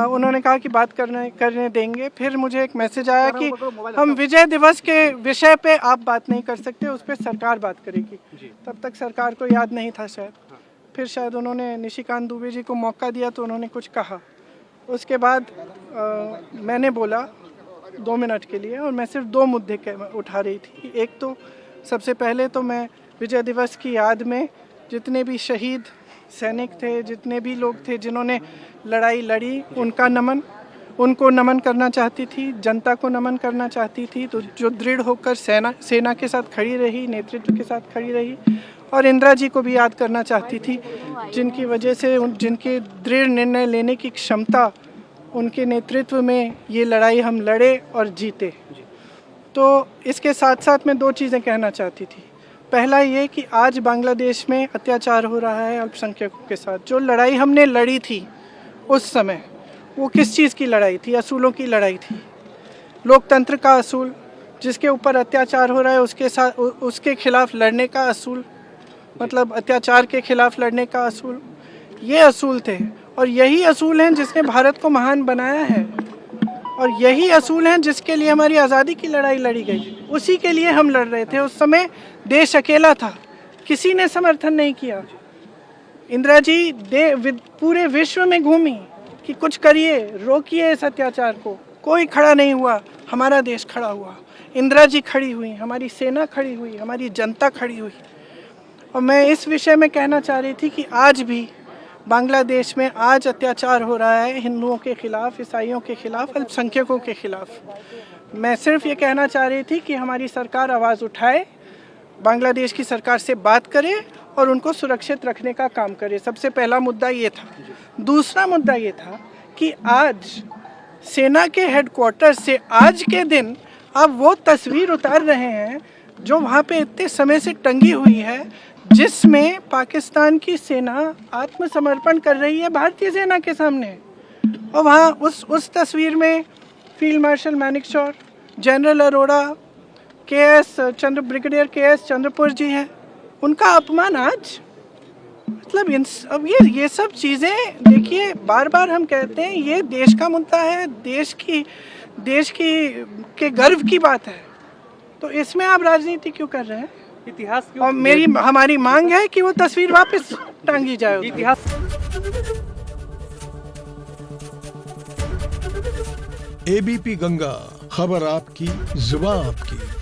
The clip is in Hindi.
उन्होंने कहा कि बात करने देंगे। फिर मुझे एक मैसेज आया कि हम विजय दिवस के विषय पे आप बात नहीं कर सकते, उस पर सरकार बात करेगी। तब तक सरकार को याद नहीं था शायद। फिर शायद उन्होंने निशिकांत दुबे जी को मौका दिया तो उन्होंने कुछ कहा। उसके बाद मैंने बोला 2 मिनट के लिए, और मैं सिर्फ 2 मुद्दे उठा रही थी। एक तो सबसे पहले तो मैं विजय दिवस की याद में जितने भी शहीद सैनिक थे, जितने भी लोग थे जिन्होंने लड़ाई लड़ी, उनको नमन करना चाहती थी, जनता को नमन करना चाहती थी। तो जो दृढ़ होकर सेना के साथ खड़ी रही, नेतृत्व के साथ खड़ी रही, और इंदिरा जी को भी याद करना चाहती थी, जिनकी वजह से जिनके दृढ़ निर्णय लेने की क्षमता, उनके नेतृत्व में ये लड़ाई हम लड़े और जीते। तो इसके साथ साथ मैं 2 चीज़ें कहना चाहती थी। पहला ये कि आज बांग्लादेश में अत्याचार हो रहा है अल्पसंख्यकों के साथ। जो लड़ाई हमने लड़ी थी उस समय, वो किस चीज़ की लड़ाई थी? असूलों की लड़ाई थी। लोकतंत्र का असूल, जिसके ऊपर अत्याचार हो रहा है उसके खिलाफ लड़ने का असूल, मतलब अत्याचार के खिलाफ लड़ने का असूल, ये असूल थे। और यही असूल हैं जिसने भारत को महान बनाया है, और यही असूल हैं जिसके लिए हमारी आज़ादी की लड़ाई लड़ी गई। उसी के लिए हम लड़ रहे थे। उस समय देश अकेला था, किसी ने समर्थन नहीं किया। इंदिरा जी पूरे विश्व में घूमी कि कुछ करिए, रोकिए इस अत्याचार को। कोई खड़ा नहीं हुआ, हमारा देश खड़ा हुआ। इंदिरा जी खड़ी हुई, हमारी सेना खड़ी हुई, हमारी जनता खड़ी हुई। और मैं इस विषय में कहना चाह रही थी कि आज भी बांग्लादेश में आज अत्याचार हो रहा है हिंदुओं के खिलाफ, ईसाइयों के खिलाफ, अल्पसंख्यकों के खिलाफ। मैं सिर्फ ये कहना चाह रही थी कि हमारी सरकार आवाज़ उठाए, बांग्लादेश की सरकार से बात करे और उनको सुरक्षित रखने का काम करे। सबसे पहला मुद्दा ये था। दूसरा मुद्दा ये था कि आज सेना के हेडक्वार्टर से आज के दिन आप वो तस्वीर उतार रहे हैं जो वहाँ पे इतने समय से टंगी हुई है, जिसमें पाकिस्तान की सेना आत्मसमर्पण कर रही है भारतीय सेना के सामने। और वहाँ उस तस्वीर में field marshal Manekshaw, general Arora, brigadier KS. Chandrapur ji हैं। उनका अपमान आज, मतलब अब ये सब चीज़ें देखिए, बार बार हम कहते हैं ये देश का मुद्दा है, देश के गर्व की बात है। तो इसमें आप राजनीति क्यों कर रहे हैं? इतिहास क्यों? और हमारी मांग है कि वो तस्वीर वापस टांगी जाए। इतिहास। एबीपी गंगा, खबर आपकी, जुबान आपकी।